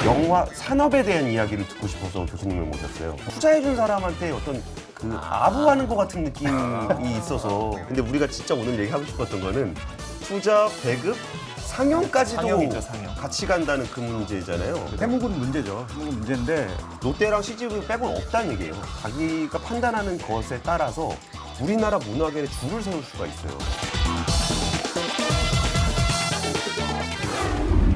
영화 산업에 대한 이야기를 듣고 싶어서 교수님을 모셨어요. 투자해준 사람한테 어떤 그 아부하는 것 같은 느낌이 있어서. 근데 우리가 진짜 오늘 얘기하고 싶었던 거는 투자, 배급, 상영까지도 상영이죠, 상영. 같이 간다는 그 문제잖아요. 해묵은 문제죠. 해묵은 문제인데 롯데랑 CGV 빼고는 없다는 얘기예요. 자기가 판단하는 것에 따라서 우리나라 문화계에 줄을 세울 수가 있어요.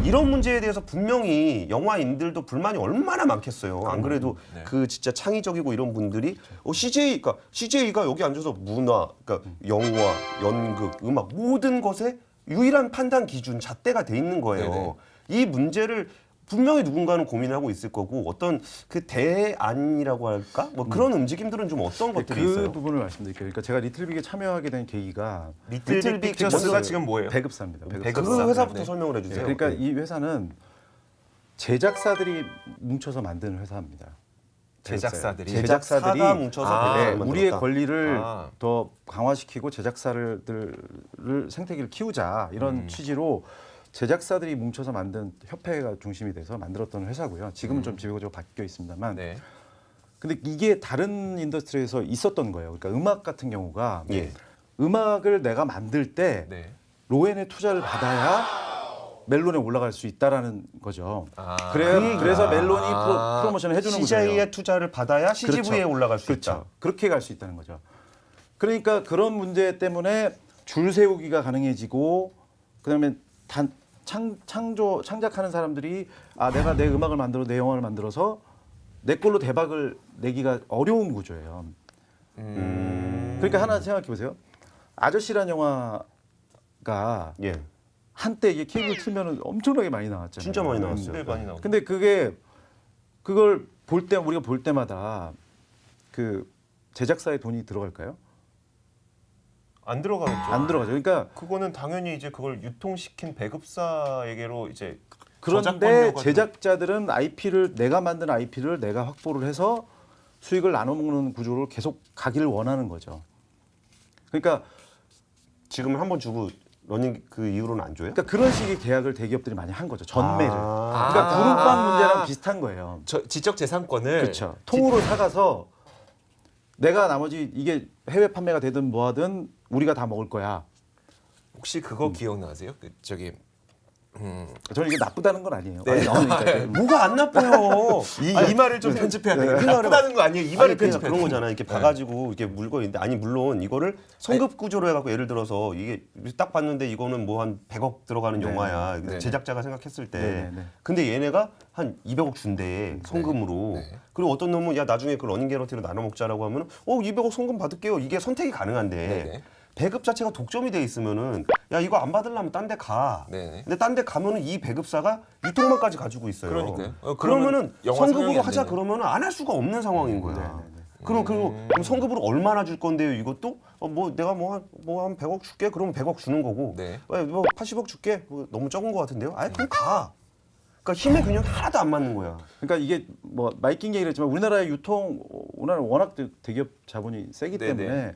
이런 문제에 대해서 분명히 영화인들도 불만이 얼마나 많겠어요. 안 그래도 네. 그 진짜 창의적이고 이런 분들이 CJ가 여기 앉아서 문화, 그러니까 영화, 연극, 음악 모든 것에 유일한 판단 기준, 잣대가 돼 있는 거예요. 네네. 이 문제를 분명히 누군가는 고민하고 있을 거고 어떤 그 대안이라고 할까? 뭐 그런 움직임들은 좀 어떤 것들이 그 있어요? 부분을 말씀드릴게요. 그러니까 제가 리틀빅에 참여하게 된 계기가 리틀빅 픽처스가 먼저 지금 뭐예요? 배급사입니다. 그 회사부터 네. 설명을 해주세요. 그러니까 이 회사는 제작사들이 뭉쳐서 만드는 회사입니다. 제작사들이? 제작사가 뭉쳐서 아, 배급사를 네, 만들었다. 우리의 권리를 아. 더 강화시키고 제작사들을 생태계를 키우자 이런 취지로 제작사들이 뭉쳐서 만든 협회가 중심이 돼서 만들었던 회사고요. 지금은 좀 지배구조가 바뀌어 있습니다만. 네. 근데 이게 다른 인더스트리에서 있었던 거예요. 그러니까 음악 같은 경우가 예. 음악을 내가 만들 때 네. 로엔의 투자를 받아야 멜론에 올라갈 수 있다라는 거죠. 아. 그래서 멜론이 프로모션을 해주는 거예요. CJ의 투자를 받아야 CGV에 그렇죠. 올라갈 수 그렇죠. 있다. 그렇게 갈 수 있다는 거죠. 그러니까 그런 문제 때문에 줄 세우기가 가능해지고 그다음에 창작하는 사람들이 내가 내 음악을 만들어 내 영화를 만들어서 내 걸로 대박을 내기가 어려운 구조예요. 그러니까 하나 생각해 보세요. 아저씨란 영화가 예. 한때 이게 케이블 틀면은 엄청나게 많이 나왔잖아요. 진짜 많이 나왔어요. 네, 많이 나오죠. 근데 그걸 볼 때 우리가 볼 때마다 그 제작사의 돈이 들어갈까요? 안 들어가겠죠. 안 들어가죠. 그러니까 그거는 당연히 이제 그걸 유통시킨 배급사에게로 이제 그런데 저작권료가 제작자들은 내가 만든 IP를 내가 확보를 해서 수익을 나눠 먹는 구조로 계속 가기를 원하는 거죠. 그러니까 지금 한번 주고 러닝 그 이후로는 안 줘요? 그런 식의 계약을 대기업들이 많이 한 거죠. 전매를. 아. 그러니까 부름방 문제랑 비슷한 거예요. 지적 재산권을 그렇죠. 통으로 사가서 내가 나머지 이게 해외 판매가 되든 뭐하든 우리가 다 먹을 거야. 혹시 그거 기억나세요? 저는 이게 나쁘다는 건 아니에요. 네. 아니, 나오니까. 뭐가 안 나빠요. 이 말을 좀 편집해야 돼요. 네. 나쁘다는 거 아니에요. 이 말을 아니, 그냥 편집해야 그런 돼요. 거잖아. 이렇게 봐가지고 이렇게 물건 있는데 아니 물론 이거를 성급 구조로 해갖고 예를 들어서 이게 딱 봤는데 이거는 뭐 한 100억 들어가는 네. 영화야. 네. 제작자가 생각했을 때. 네, 네. 근데 얘네가 한 200억 준대 성금으로. 네. 그리고 어떤 놈은 야 나중에 그 러닝 게러티로 나눠 먹자라고 하면은 200억 성금 받을게요. 이게 선택이 가능한데. 네. 배급 자체가 독점이 돼 있으면은 야 이거 안 받으려면 딴 데 가. 네네. 근데 딴 데 가면은 이 배급사가 유통망까지 가지고 있어요. 그러니까요. 그러면은 그러면 영화 상영이 성급으로 안 하자 되네. 그러면은 안 할 수가 없는 상황인 거야. 그럼 성급으로 얼마나 줄 건데요? 이것도 뭐 내가 뭐 한 100억 줄게. 그러면 100억 주는 거고. 네. 뭐 80억 줄게. 너무 적은 것 같은데요? 아니 그럼 가. 그러니까 힘의 균형 하나도 안 맞는 거야. 그러니까 이게 뭐 마이킹 얘기를 했지만 우리나라의 우리나라 워낙 대기업 자본이 세기 네네. 때문에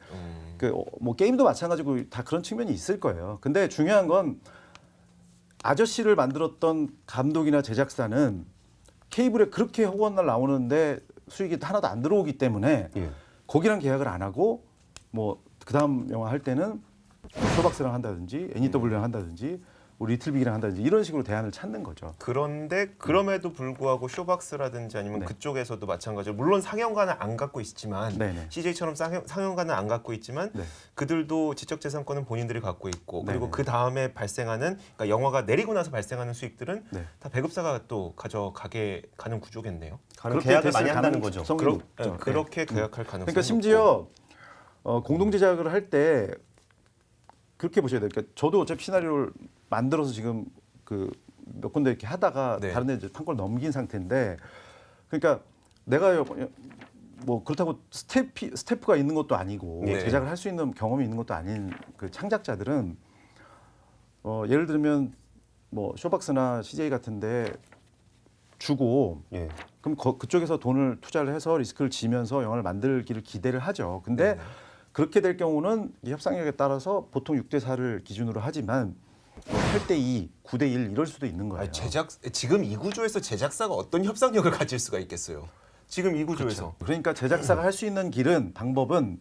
뭐 게임도 마찬가지고 다 그런 측면이 있을 거예요. 근데 중요한 건 아저씨를 만들었던 감독이나 제작사는 케이블에 그렇게 허구한 날 나오는데 수익이 하나도 안 들어오기 때문에 예. 거기랑 계약을 안 하고 뭐 그다음 영화 할 때는 쇼박스랑 한다든지 NEW랑 한다든지 우리 리틀빅이랑 한다든지 이런 식으로 대안을 찾는 거죠. 그런데 그럼에도 불구하고 쇼박스라든지 아니면 네. 그쪽에서도 마찬가지로 물론 상영관을 안 갖고 있지만 네네. CJ처럼 상영관을 안 갖고 있지만 네. 그들도 지적재산권은 본인들이 갖고 있고 그리고 네네. 그 다음에 발생하는 그러니까 영화가 내리고 나서 발생하는 수익들은 네. 다 배급사가 또 가져가게 가는 구조겠네요. 가는 계약을 많이 한다는 거죠. 그렇게 계약할 가능성이 그러니까 심지어 공동 제작을 할 때 그렇게 보셔야 돼요. 그러니까 저도 어차피 시나리오를 만들어서 지금 그 몇 군데 이렇게 하다가 네. 다른 데 이제 판권을 넘긴 상태인데 그러니까 내가 뭐 그렇다고 스태프가 있는 것도 아니고 네. 제작을 할 수 있는 경험이 있는 것도 아닌 그 창작자들은 예를 들면 뭐 쇼박스나 CJ 같은데 주고 예. 그럼 그쪽에서 돈을 투자를 해서 리스크를 지면서 영화를 만들기를 기대를 하죠. 근데 그렇게 될 경우는 이 협상력에 따라서 보통 6대 4를 기준으로 하지만 8대2, 9대1 이럴 수도 있는 거예요. 아니, 지금 이 구조에서 제작사가 어떤 협상력을 가질 수가 있겠어요? 지금 이 구조에서. 그러니까 제작사가 할 수 있는 방법은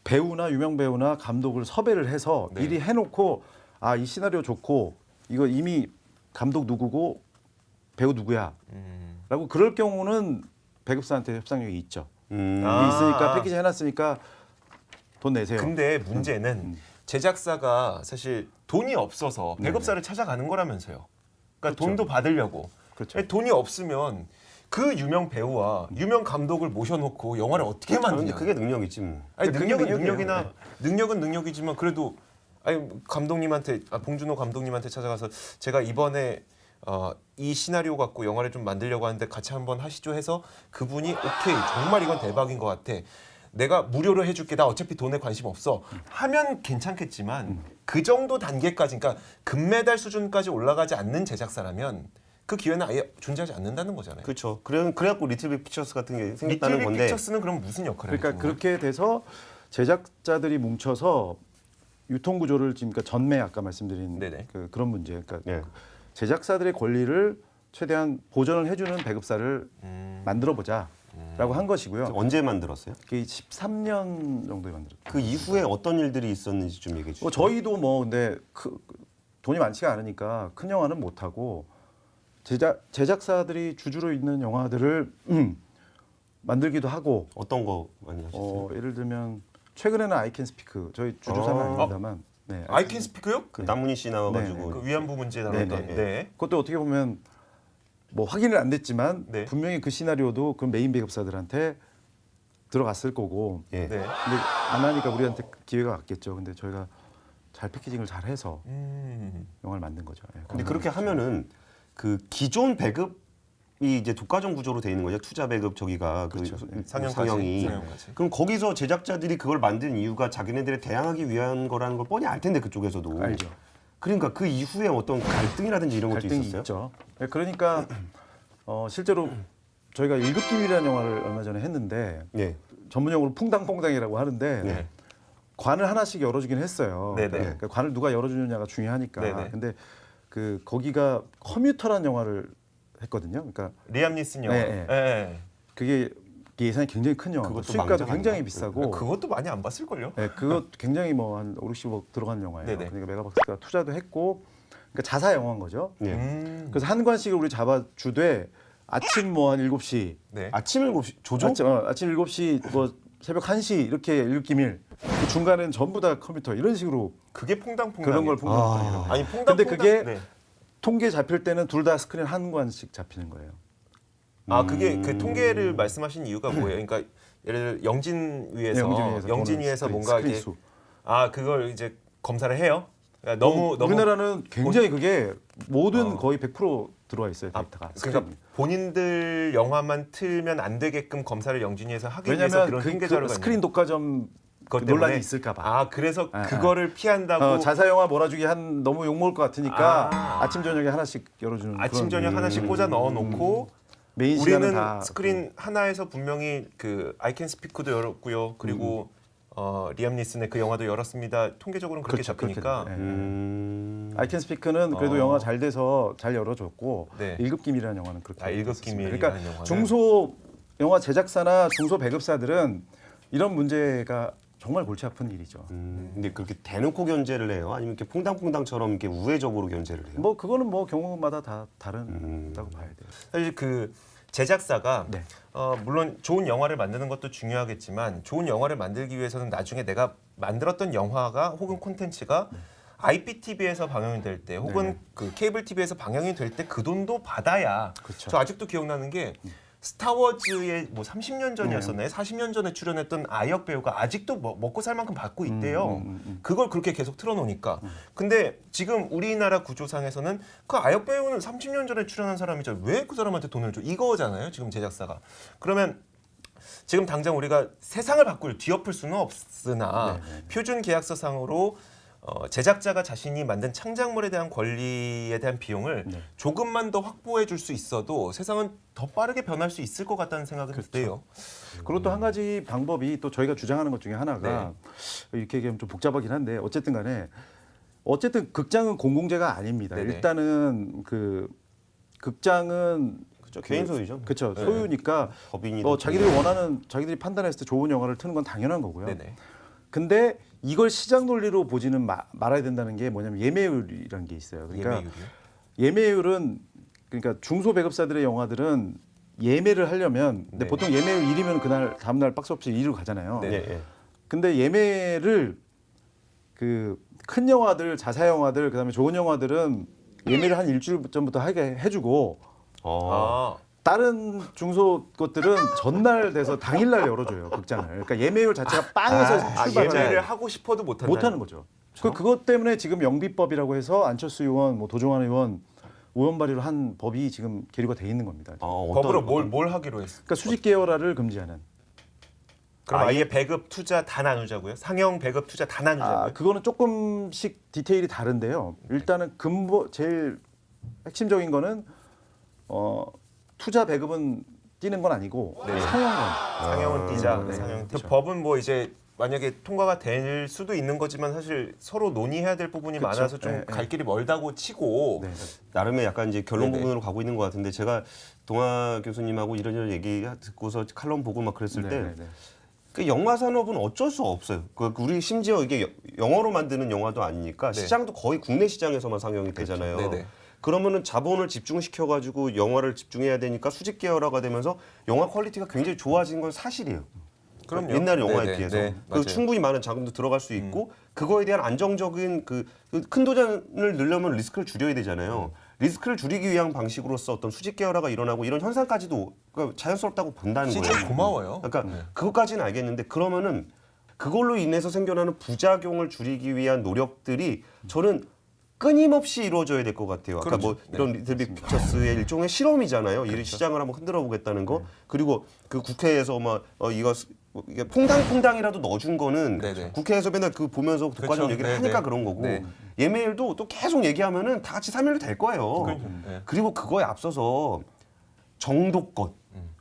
배우나 유명 배우나 감독을 섭외를 해서 네. 미리 해놓고 이 시나리오 좋고 이거 이미 감독 누구고 배우 누구야 라고 그럴 경우는 배급사한테 협상력이 있죠. 있으니까 패키지 해놨으니까 돈 내세요. 근데 문제는 제작사가 사실 돈이 없어서 배급사를 찾아가는 거라면서요. 그러니까 그렇죠. 돈도 받으려고. 그렇죠. 돈이 없으면 그 유명 배우와 유명 감독을 모셔놓고 영화를 어떻게 만드냐. 그게 능력이지. 뭐. 아니 그게 능력은 능력이에요. 능력이나 능력은 능력이지만 그래도 아니 감독님한테 봉준호 감독님한테 찾아가서 제가 이번에 이 시나리오 갖고 영화를 좀 만들려고 하는데 같이 한번 하시죠 해서 그분이 오케이 정말 이건 대박인 것 같아. 내가 무료로 해줄게. 나 어차피 돈에 관심 없어. 하면 괜찮겠지만 그 정도 단계까지 그러니까 금메달 수준까지 올라가지 않는 제작사라면 그 기회는 아예 존재하지 않는다는 거잖아요. 그렇죠. 그래갖고 리틀빅 피처스 같은 게 생겼다는 리틀빅 건데. 피처스는 그럼 무슨 역할을 그러니까 해주는 거예요? 그렇게 돼서 제작자들이 뭉쳐서 유통 구조를 지금 그러니까 전매 아까 말씀드린 네네. 그런 문제. 그러니까 네. 제작사들의 권리를 최대한 보전을 해주는 배급사를 만들어 보자라고 한 것이고요. 언제 만들었어요? 그게 13년 정도에 만들었어요. 그 이후에 어떤 일들이 있었는지 좀 얘기해 주시죠. 저희도 근데 돈이 많지가 않으니까 큰 영화는 못 하고 제작사들이 주주로 있는 영화들을 만들기도 하고 어떤 거 많이 하셨어요? 예를 들면 최근에는 아이캔 스피크 저희 주주사는 아닙니다만 네, 아이캔 스피크요? 그 남문희 씨 나와가지고 네, 그 위안부 문제 다뤘던. 네네. 네. 그것도 어떻게 보면 뭐 확인은 안 됐지만 네. 분명히 그 시나리오도 그 메인 배급사들한테 들어갔을 거고 예. 네. 근데 안 하니까 우리한테 기회가 왔겠죠. 근데 저희가 잘 패키징을 잘 해서 영화를 만든 거죠. 예. 근데 그렇게 하면은 그 기존 배급이 이제 독과점 구조로 돼 있는 거죠. 투자 배급 저기가 그렇죠. 그 상영까지. 상영이. 상영까지. 그럼 거기서 제작자들이 그걸 만든 이유가 자기네들에 대항하기 위한 거라는 걸 뻔히 알 텐데 그쪽에서도. 알죠. 그러니까 그 이후에 어떤 갈등이라든지 이런 것도 갈등이 있었어요? 있죠. 예, 그러니까 실제로 저희가 일급기밀이라는 영화를 얼마 전에 했는데 네. 전문용어로 퐁당퐁당이라고 하는데 네. 관을 하나씩 열어주긴 했어요. 네네. 그러니까 관을 누가 열어주느냐가 중요하니까. 네네. 근데 거기가 커뮤터라는 영화를 했거든요. 그러니까 리암 니슨 영화. 네, 네. 그게 예산이 굉장히 큰 영화. 그것도 수익가도 망작 굉장히 아닌가? 비싸고. 그것도 많이 안 봤을 걸요. 네, 그거 굉장히 뭐 한 5, 60억 들어간 영화예요. 네네. 그러니까 메가박스가 투자도 했고, 그러니까 자사 영화인 거죠. 네. 그래서 한 관씩을 우리 잡아주되 아침 뭐 한 7시, 네. 아침 7시 조종? 아침 7시 뭐 새벽 1시 이렇게 일급기밀. 그 중간에는 전부 다 컴퓨터 이런 식으로 그게 퐁당퐁당. 그런 걸 퐁당퐁당이라고 해요. 아니 퐁당퐁당. 근데 그게 네. 통계 잡힐 때는 둘 다 스크린 한 관씩 잡히는 거예요. 아 그게 그 통계를 말씀하신 이유가 뭐예요? 그러니까 예를 들어 영진위에서 영진위에서 뭔가 스크린 이렇게 수. 그걸 이제 검사를 해요. 그러니까 너무 우리나라는 굉장히 그게 모든 거의 100% 들어와 있어요 데이터가. 그러니까 본인들 영화만 틀면 안 되게끔 검사를 영진위에서 하기 위해서 왜냐하면 그런 그 통계 자료가 스크린 독과점 그것 논란이 때문에? 있을까봐. 그래서 그거를 피한다고 자사 영화 몰아주기 너무 욕 먹을 것 같으니까 아침 저녁에 하나씩 열어주는. 아침 그런 저녁 하나씩 꽂아 넣어놓고 메인 시간은 우리는 다 스크린 하나에서 분명히 그 아이캔 스피크도 열었고요. 그리고 리암 니슨의 그 영화도 열었습니다. 통계적으로는 그렇게 그렇죠, 잡히니까. 그렇게 돼요. 음. 아이캔 스피크는 그래도 영화 잘 돼서 잘 열어줬고 네. 일급기밀이라는 영화는 그렇게 일급기밀이라는 됐었습니다. 그러니까 영화는? 중소 영화 제작사나 중소 배급사들은 이런 문제가 정말 골치 아픈 일이죠. 근데 그렇게 대놓고 견제를 해요? 아니면 이렇게 퐁당퐁당처럼 이렇게 우회적으로 견제를 해요? 뭐 그거는 뭐 경우마다 다 다른다고 봐야 돼요. 사실 그 제작사가 네. 물론 좋은 영화를 만드는 것도 중요하겠지만 좋은 영화를 만들기 위해서는 나중에 내가 만들었던 영화가 혹은 콘텐츠가 IPTV에서 방영이 될 때 혹은 그 케이블 TV에서 방영이 될 때 그 돈도 받아야. 그렇죠. 저 아직도 기억나는 게 스타워즈의 뭐 30년 전이었었나요? 40년 전에 출연했던 아역 배우가 아직도 먹고 살 만큼 받고 있대요. 그걸 그렇게 계속 틀어놓으니까. 근데 지금 우리나라 구조상에서는 그 아역 배우는 30년 전에 출연한 사람이죠. 왜 그 사람한테 돈을 줘? 이거잖아요. 지금 제작사가. 그러면 지금 당장 우리가 세상을 뒤엎을 수는 없으나 표준 계약서상으로 제작자가 자신이 만든 창작물에 대한 권리에 대한 비용을 조금만 더 확보해 줄 수 있어도 세상은 더 빠르게 변할 수 있을 것 같다는 생각은 드네요. 그리고 또 한 가지 방법이 또 저희가 주장하는 것 중에 하나가 이렇게 얘기하면 좀 복잡하긴 한데 어쨌든 간에 어쨌든 극장은 공공재가 아닙니다. 네네. 일단은 그 극장은 그렇죠. 개인 소유죠. 그렇죠. 소유니까 법인이 자기들이 원하는 자기들이 판단했을 때 좋은 영화를 트는 건 당연한 거고요. 네네. 근데 이걸 시장 논리로 보지는 말아야 된다는 게 뭐냐면 예매율이라는 게 있어요. 그러니까 예매율이요? 예매율은 그러니까 중소배급사들의 영화들은 예매를 하려면 근데 네. 보통 예매율 1이면 그날 다음날 박스오피스 2로 가잖아요. 네. 예, 예. 근데 예매를 그 큰 영화들, 자사 영화들, 그다음에 좋은 영화들은 예매를 한 일주일 전부터 하게 해주고 아, 다른 중소 것들은 전날 돼서 당일날 열어줘요 극장을. 그러니까 예매율 자체가 빵에서 출발을 예매를 하고 싶어도 못한다. 못하는 거죠. 그것 때문에 지금 영비법이라고 해서 안철수 의원, 뭐 도종환 의원 의원 발의를 한 법이 지금 계류가 돼 있는 겁니다. 법으로 뭘 하기로 했어요? 그러니까 수직 계열화를 금지하는. 그럼 아예 배급 투자 다 나누자고요? 상영 배급 투자 다 나누자고요? 그거는 조금씩 디테일이 다른데요. 일단은 제일 핵심적인 거는 투자 배급은 뛰는 건 아니고 네. 상영은 상영은 뛰자. 네, 상영. 그 그렇죠. 법은 뭐 이제 만약에 통과가 될 수도 있는 거지만 사실 서로 논의해야 될 부분이 그쵸. 많아서 좀 네, 갈 길이 멀다고 치고 네. 나름의 약간 이제 결론 네네. 부분으로 가고 있는 것 같은데 제가 동아 교수님하고 이런저런 얘기 듣고서 칼럼 보고 막 그랬을 네, 때 네, 네. 그 영화 산업은 어쩔 수 없어요. 우리 심지어 이게 영어로 만드는 영화도 아니니까 네. 시장도 거의 국내 시장에서만 상영이 되잖아요. 네네. 그러면은 자본을 집중시켜 가지고 영화를 집중해야 되니까 수직 계열화가 되면서 영화 퀄리티가 굉장히 좋아진 건 사실이에요. 그럼요. 옛날 영화에 네네. 비해서 네, 그 맞아요. 충분히 많은 자금도 들어갈 수 있고 그거에 대한 안정적인 그 큰 도전을 넣으려면 리스크를 줄여야 되잖아요. 리스크를 줄이기 위한 방식으로서 어떤 수직 계열화가 일어나고 이런 현상까지도 그러니까 자연스럽다고 본다는 진짜 거예요. 고마워요. 그러니까 그것까지는 알겠는데 그러면은 그걸로 인해서 생겨나는 부작용을 줄이기 위한 노력들이 저는 끊임없이 이루어져야 될 것 같아요. 아까 뭐 그렇죠. 이런 리틀빅 픽처스의 일종의 실험이잖아요. 이 시장을 한번 흔들어 보겠다는 거. 그리고 그 국회에서 막 이게 퐁당퐁당이라도 넣어준 거는 네네. 국회에서 맨날 그 보면서 독과점 그렇죠. 얘기를 네네. 하니까 그런 거고 네. 예매율도 또 계속 얘기하면은 다 같이 사면로 될 거예요. 네. 그리고 그거에 앞서서 정도껏,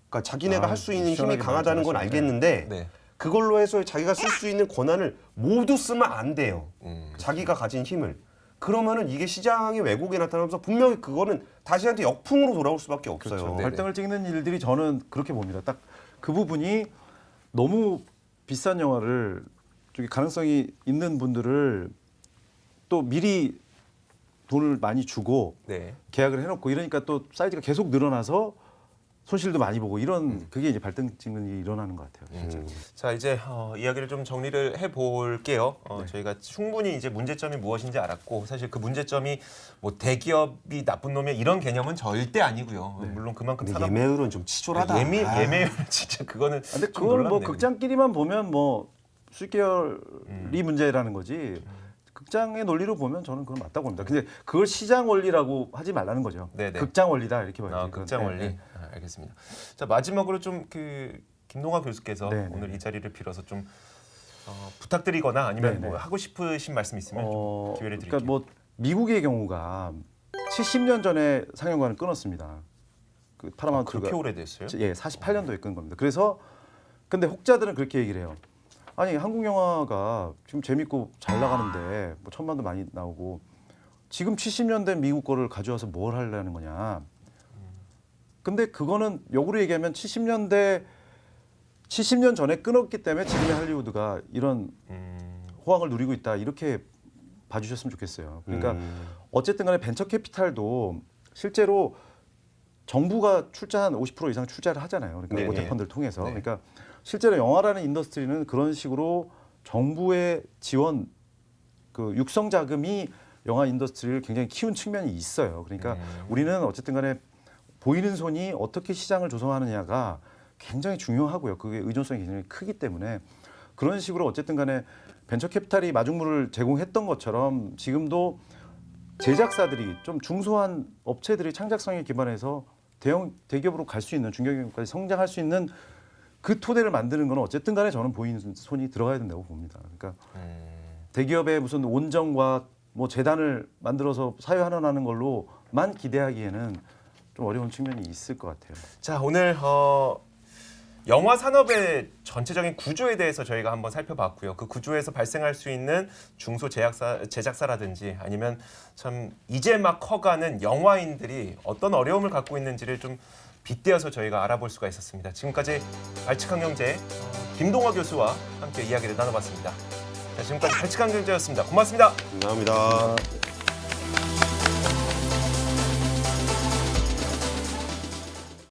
그러니까 자기네가 할 수 있는 힘이 시원하게 강하다는 건 말씀하시네. 알겠는데 네. 그걸로 해서 자기가 쓸 수 있는 권한을 모두 쓰면 안 돼요. 자기가 가진 힘을. 그러면은 이게 시장의 왜곡이 나타나면서 분명히 그거는 다시한테 역풍으로 돌아올 수밖에 없어요. 그렇죠. 네네. 발등을 찍는 일들이 저는 그렇게 봅니다. 딱 그 부분이 너무 비싼 영화를 저기 가능성이 있는 분들을 또 미리 돈을 많이 주고 네. 계약을 해놓고 이러니까 또 사이즈가 계속 늘어나서 손실도 많이 보고 이런 그게 이제 발등 찍는 일이 일어나는 것 같아요. 자 이제 이야기를 좀 정리를 해볼게요. 네. 저희가 충분히 이제 문제점이 무엇인지 알았고 사실 그 문제점이 뭐 대기업이 나쁜 놈이야 이런 개념은 절대 아니고요. 물론 그만큼 근데 산업 예매율은 좀 치졸하다. 예매율 진짜 그거는 근데 좀 그걸 뭐 놀랍네요. 극장끼리만 보면 뭐 수익계열이 문제라는 거지. 극장의 논리로 보면 저는 그건 맞다고 봅니다. 근데 그걸 시장 원리라고 하지 말라는 거죠. 네네. 극장 원리다 이렇게 봐야지. 그건. 극장 원리. 네, 네. 알겠습니다. 자 마지막으로 좀 김동화 교수께서 네, 네. 오늘 이 자리를 빌어서 좀 부탁드리거나 아니면 네, 네. 뭐 하고 싶으신 말씀 있으면 좀 기회를 드릴게요. 그러니까 뭐 미국의 경우가 70년 전에 상영관을 끊었습니다. 그 파라마운트가 그렇게 오래됐어요? 예, 48년도에 끈 겁니다. 그래서 근데 혹자들은 그렇게 얘기를 해요. 아니 한국 영화가 지금 재밌고 잘 나가는데 뭐 천만도 많이 나오고 지금 70년대 미국 거를 가져와서 뭘 하려는 거냐. 근데 그거는 역으로 얘기하면 70년 전에 끊었기 때문에 지금의 할리우드가 이런 호황을 누리고 있다 이렇게 봐주셨으면 좋겠어요. 그러니까 어쨌든 간에 벤처 캐피탈도 실제로 정부가 출자한 50% 이상 출자를 하잖아요. 그러니까 네, 모태펀드를 통해서. 네. 그러니까 실제로 영화라는 인더스트리는 그런 식으로 정부의 지원, 그 육성 자금이 영화 인더스트리를 굉장히 키운 측면이 있어요. 그러니까 우리는 어쨌든 간에 보이는 손이 어떻게 시장을 조성하느냐가 굉장히 중요하고요. 그게 의존성이 굉장히 크기 때문에 그런 식으로 어쨌든 간에 벤처 캐피탈이 마중물을 제공했던 것처럼 지금도 제작사들이 좀 중소한 업체들이 창작성에 기반해서 대기업으로 갈 수 있는 중견기업까지 성장할 수 있는 그 토대를 만드는 건 어쨌든 간에 저는 보이는 손이 들어가야 된다고 봅니다. 그러니까 대기업의 무슨 온정과 뭐 재단을 만들어서 사회환원하는 걸로만 기대하기에는 좀 어려운 측면이 있을 것 같아요. 자 오늘 영화 산업의 전체적인 구조에 대해서 저희가 한번 살펴봤고요. 그 구조에서 발생할 수 있는 중소 제작사라든지 아니면 참 이제 막 커가는 영화인들이 어떤 어려움을 갖고 있는지를 좀 빗대어서 저희가 알아볼 수가 있었습니다. 지금까지 발칙한 경제 김동화 교수와 함께 이야기를 나눠봤습니다. 자, 지금까지 발칙한 경제였습니다. 고맙습니다. 감사합니다.